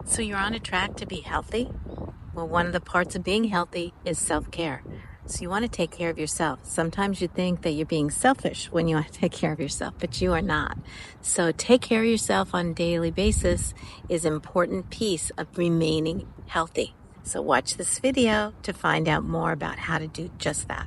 So you're on a track to be healthy? Well, one of the parts of being healthy is self-care. So you want to take care of yourself. Sometimes you think that you're being selfish when you want to take care of yourself, but you are not. So take care of yourself on a daily basis is an important piece of remaining healthy. So watch this video to find out more about how to do just that.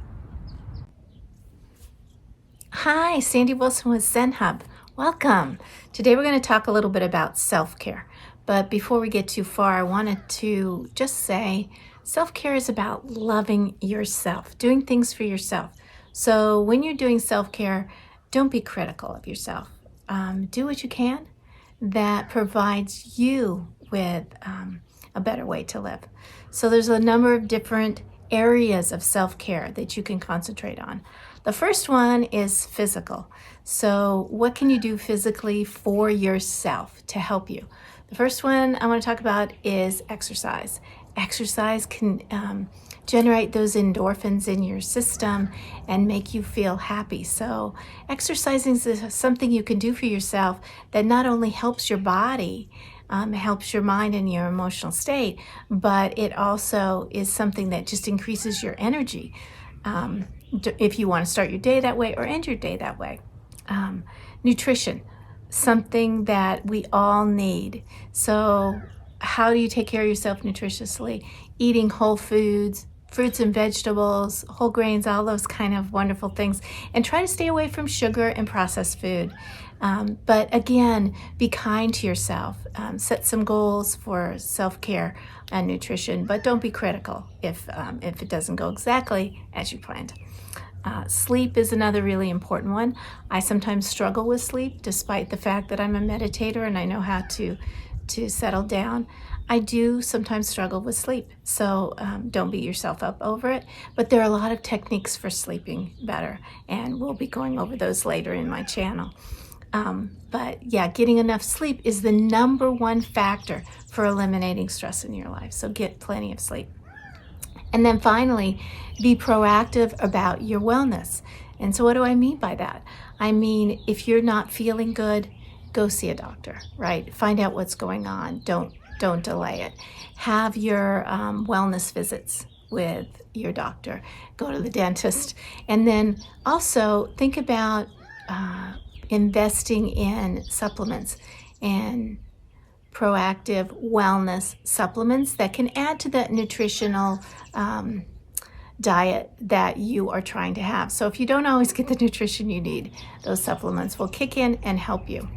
Hi, Sandy Wilson with Zen Hub. Welcome. Today we're going to talk a little bit about self-care. But before we get too far, I wanted to just say self-care is about loving yourself, doing things for yourself. So when you're doing self-care, don't be critical of yourself. Do what you can that provides you with a better way to live. So there's a number of different areas of self-care that you can concentrate on. The first one is physical. So what can you do physically for yourself to help you? The first one I want to talk about is exercise. Exercise can generate those endorphins in your system and make you feel happy. So exercising is something you can do for yourself that not only helps your body, helps your mind and your emotional state, but it also is something that just increases your energy if you want to start your day that way or end your day that way. Nutrition, something that we all need. So how do you take care of yourself nutritiously? Eating whole foods, fruits and vegetables, whole grains, all those kind of wonderful things. And try to stay away from sugar and processed food. But again, be kind to yourself. Set some goals for self-care and nutrition, but don't be critical if it doesn't go exactly as you planned. Sleep is another really important one. I sometimes struggle with sleep, despite the fact that I'm a meditator and I know how to settle down. I do sometimes struggle with sleep, so don't beat yourself up over it. But there are a lot of techniques for sleeping better, and we'll be going over those later in my channel. But yeah, getting enough sleep is the number one factor for eliminating stress in your life. So get plenty of sleep. And then finally, be proactive about your wellness. And so what do I mean by that? I mean, if you're not feeling good, go see a doctor, right? Find out what's going on. Don't delay it. Have your wellness visits with your doctor. Go to the dentist. And then also think about investing in supplements and proactive wellness supplements that can add to that nutritional diet that you are trying to have. So if you don't always get the nutrition you need, those supplements will kick in and help you.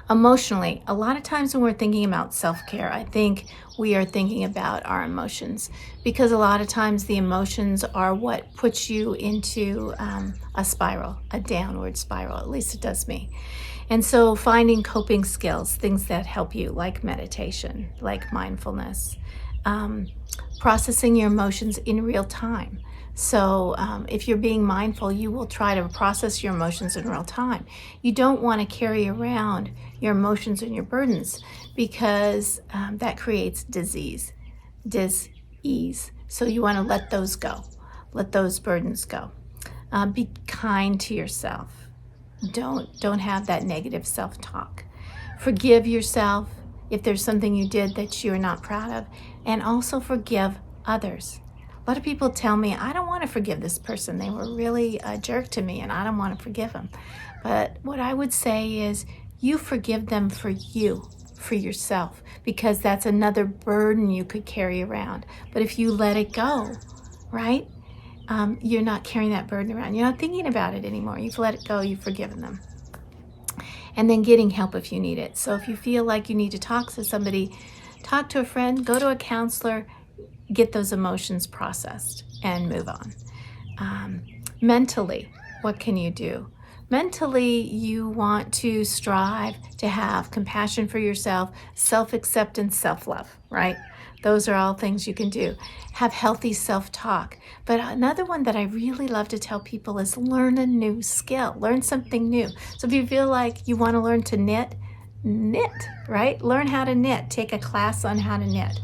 Emotionally, a lot of times when we're thinking about self-care, I think we are thinking about our emotions, because a lot of times the emotions are what puts you into a spiral, a downward spiral. At least it does me. And so finding coping skills, things that help you, like meditation, like mindfulness, processing your emotions in real time. So if you're being mindful, you will try to process your emotions in real time. You don't want to carry around your emotions and your burdens, because that creates dis-ease. So you want to let those go. Let those burdens go. Be kind to yourself. Don't have that negative self-talk. Forgive yourself if there's something you did that you're not proud of, and also forgive others. A lot of people tell me, I don't want to forgive this person. They were really a jerk to me and I don't want to forgive them. But what I would say is you forgive them for you, for yourself, because that's another burden you could carry around. But if you let it go, right? You're not carrying that burden around. You're not thinking about it anymore. You've let it go. You've forgiven them. And then getting help if you need it. So if you feel like you need to talk to somebody, talk to a friend, go to a counselor, get those emotions processed and move on. Mentally, what can you do? Mentally, you want to strive to have compassion for yourself, self-acceptance, self-love, right? Those are all things you can do. Have healthy self-talk. But another one that I really love to tell people is learn a new skill, learn something new. So if you feel like you want to learn to knit, right? Learn how to knit. Take a class on how to knit.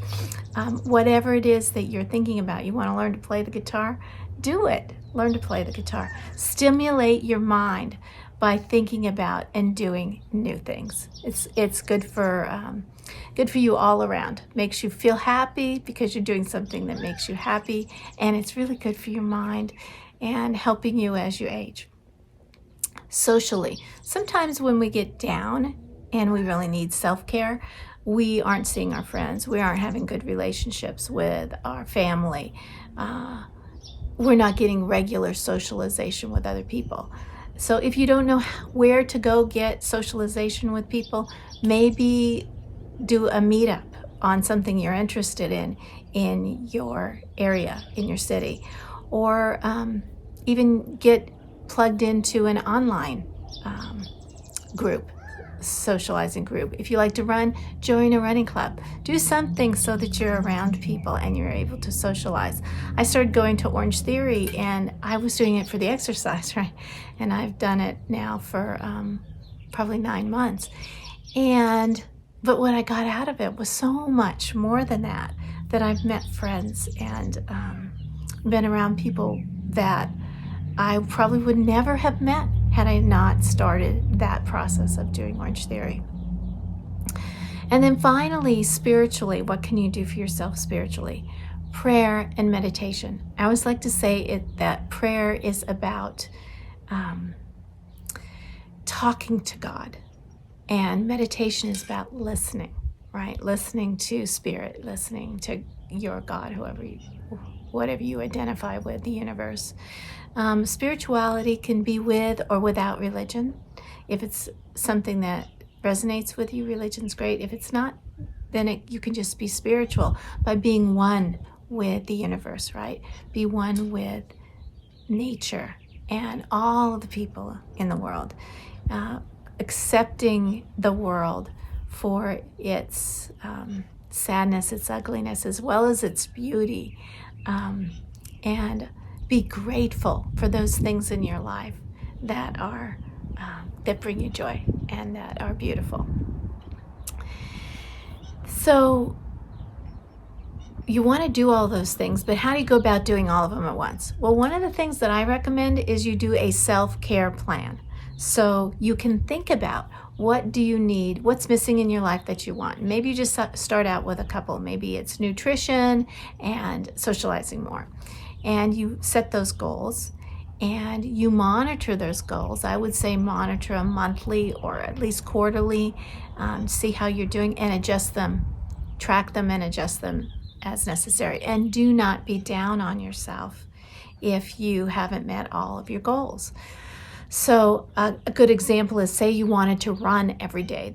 Whatever it is that you're thinking about, you want to learn to play the guitar, do it. Learn to play the guitar. Stimulate your mind by thinking about and doing new things. It's good for good for you all around. Makes you feel happy because you're doing something that makes you happy, and it's really good for your mind and helping you as you age. Socially, sometimes when we get down and we really need self-care, we aren't seeing our friends, we aren't having good relationships with our family, we're not getting regular socialization with other people. So if you don't know where to go get socialization with people, maybe do a meetup on something you're interested in your area, in your city, or even get plugged into an online group, socializing group. If you like to run, join a running club. Do something so that you're around people and you're able to socialize. I started going to Orange Theory, and I was doing it for the exercise, right? And I've done it now for probably 9 months. But what I got out of it was so much more than that I've met friends and been around people that I probably would never have met had I not started that process of doing Orange Theory. And then finally, spiritually, what can you do for yourself spiritually? Prayer and meditation. I always like to say that prayer is about talking to God, and meditation is about listening, right? Listening to spirit, listening to your God, whatever you identify with, the universe. Spirituality can be with or without religion. If it's something that resonates with you, religion's great. If it's not, then you can just be spiritual by being one with the universe, right? Be one with nature and all of the people in the world. Accepting the world for its sadness, its ugliness, as well as its beauty, and be grateful for those things in your life that are that bring you joy and that are beautiful. So you want to do all those things, but how do you go about doing all of them at once? Well, one of the things that I recommend is you do a self-care plan. So you can think about, what do you need? What's missing in your life that you want? Maybe you just start out with a couple. Maybe it's nutrition and socializing more. And you set those goals and you monitor those goals. I would say monitor them monthly or at least quarterly, see how you're doing and adjust them, track them and adjust them as necessary. And do not be down on yourself if you haven't met all of your goals. So a good example is, say you wanted to run every day.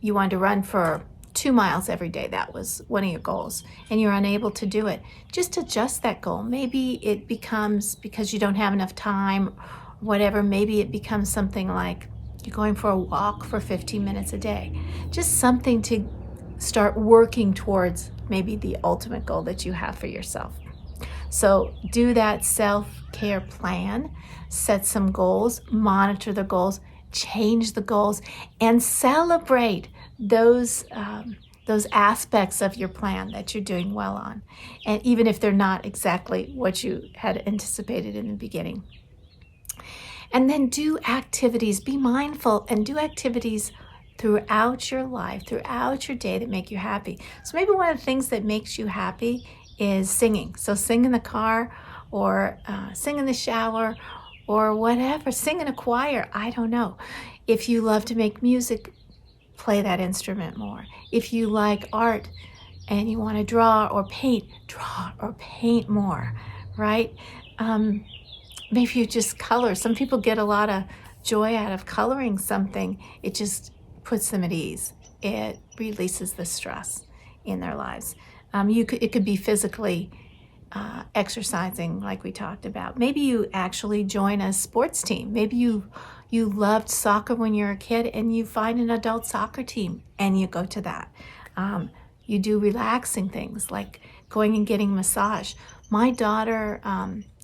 You wanted to run for 2 miles every day. That was one of your goals, and you're unable to do it. Just adjust that goal. Maybe it becomes, because you don't have enough time, whatever, maybe it becomes something like you're going for a walk for 15 minutes a day. Just something to start working towards maybe the ultimate goal that you have for yourself. So do that self-care plan, set some goals, monitor the goals, change the goals, and celebrate those aspects of your plan that you're doing well on, and even if they're not exactly what you had anticipated in the beginning. And then do activities, be mindful and do activities throughout your life, throughout your day that make you happy. So maybe one of the things that makes you happy is singing. So sing in the car or sing in the shower or whatever, sing in a choir, I don't know. If you love to make music, play that instrument more. If you like art and you want to draw or paint more, right? Maybe you just color. Some people get a lot of joy out of coloring something. It just puts them at ease. It releases the stress in their lives. It could be physically exercising, like we talked about. Maybe you actually join a sports team. Maybe you loved soccer when you were a kid and you find an adult soccer team and you go to that. You do relaxing things like going and getting a massage. My daughter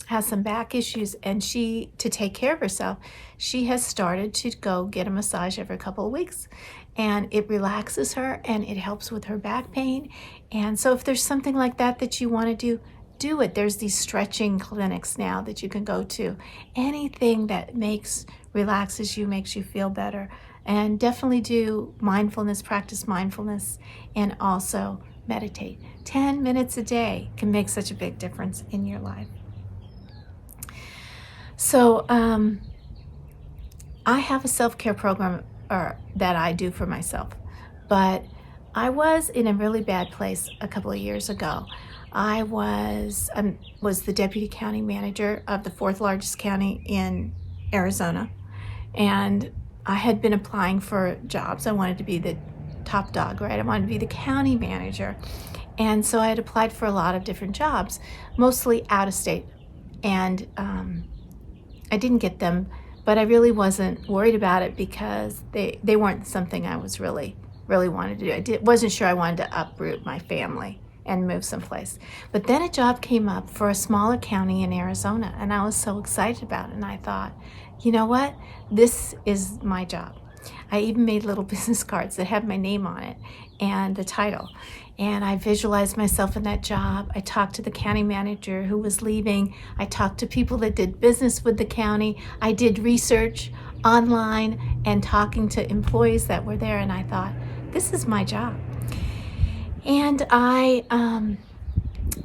has some back issues, and to take care of herself, she has started to go get a massage every couple of weeks. And it relaxes her and it helps with her back pain. And so if there's something like that you want to do it. There's these stretching clinics now that you can go to. Anything that relaxes you, makes you feel better, And definitely do mindfulness, practice mindfulness, and also meditate. 10 minutes a day can make such a big difference in your life. So I have a self-care program that I do for myself, but I was in a really bad place a couple of years ago. I was the deputy county manager of the fourth largest county in Arizona, and I had been applying for jobs. I wanted to be the top dog, right? I wanted to be the county manager. And so I had applied for a lot of different jobs, mostly out of state. And I didn't get them, but I really wasn't worried about it because they weren't something I was really wanted to do. Wasn't sure I wanted to uproot my family and move someplace. But then a job came up for a smaller county in Arizona, and I was so excited about it. And I thought, you know what? This is my job. I even made little business cards that have my name on it and the title. And I visualized myself in that job. I talked to the county manager who was leaving. I talked to people that did business with the county. I did research online and talking to employees that were there. And I thought, this is my job. And I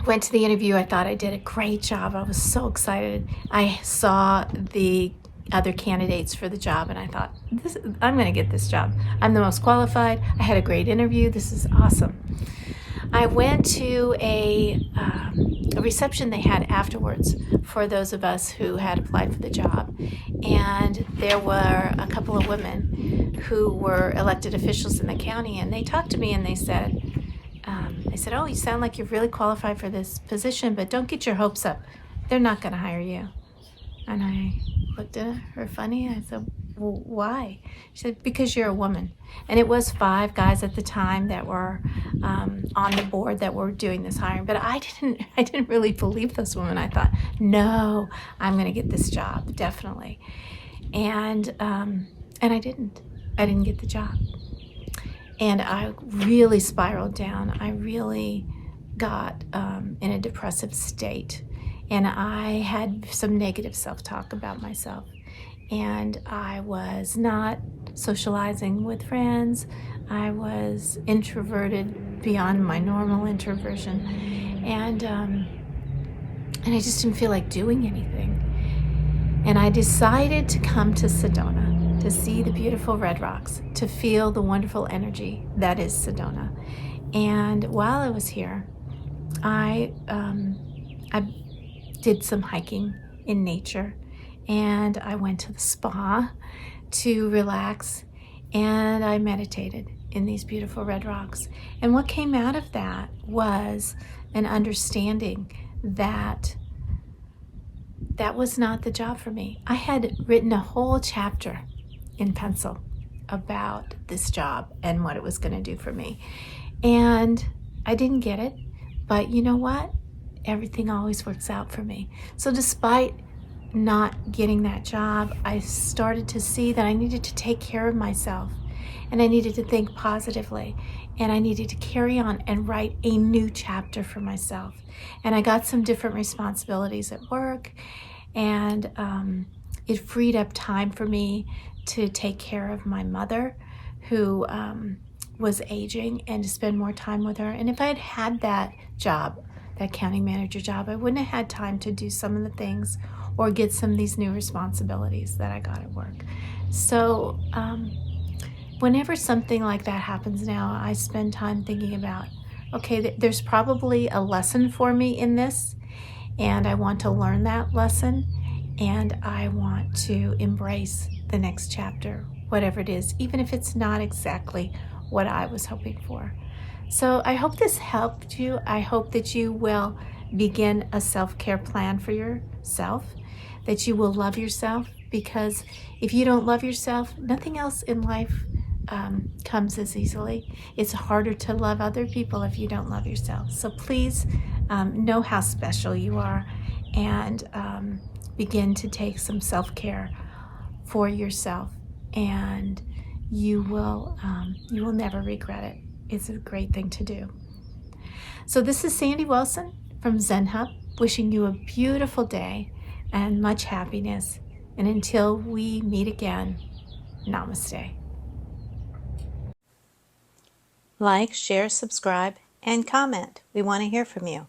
went to the interview. I thought I did a great job. I was so excited. I saw the other candidates for the job, and I thought, I'm going to get this job. I'm the most qualified. I had a great interview. This is awesome. I went to a reception they had afterwards for those of us who had applied for the job, and there were a couple of women who were elected officials in the county, and they talked to me and they said, oh, you sound like you're really qualified for this position, but don't get your hopes up. They're not going to hire you. And I looked at her funny. I said, well, why? She said, because you're a woman. And it was 5 guys at the time that were on the board that were doing this hiring. But I didn't really believe those women. I thought, no, I'm going to get this job, definitely. And I didn't. I didn't get the job. And I really spiraled down. I really got in a depressive state. And I had some negative self-talk about myself. And I was not socializing with friends. I was introverted beyond my normal introversion. And I just didn't feel like doing anything. And I decided to come to Sedona to see the beautiful red rocks, to feel the wonderful energy that is Sedona. And while I was here, I did some hiking in nature, and I went to the spa to relax, and I meditated in these beautiful red rocks. And what came out of that was an understanding that that was not the job for me. I had written a whole chapter in pencil about this job and what it was going to do for me. And I didn't get it, but you know what? Everything always works out for me. So despite not getting that job, I started to see that I needed to take care of myself, and I needed to think positively, and I needed to carry on and write a new chapter for myself. And I got some different responsibilities at work, and it freed up time for me to take care of my mother, who was aging, and to spend more time with her. And if I had had that job, that county manager job, I wouldn't have had time to do some of the things or get some of these new responsibilities that I got at work. So whenever something like that happens now, I spend time thinking about, okay, there's probably a lesson for me in this, and I want to learn that lesson, and I want to embrace the next chapter, whatever it is, even if it's not exactly what I was hoping for. So I hope this helped you. I hope that you will begin a self-care plan for yourself, that you will love yourself, because if you don't love yourself, nothing else in life comes as easily. It's harder to love other people if you don't love yourself. So please know how special you are, and begin to take some self-care for yourself, and you will never regret it. It's a great thing to do. So this is Sandy Wilson from Zen Hub, wishing you a beautiful day and much happiness. And until we meet again, namaste. Like, share, subscribe, and comment. We want to hear from you.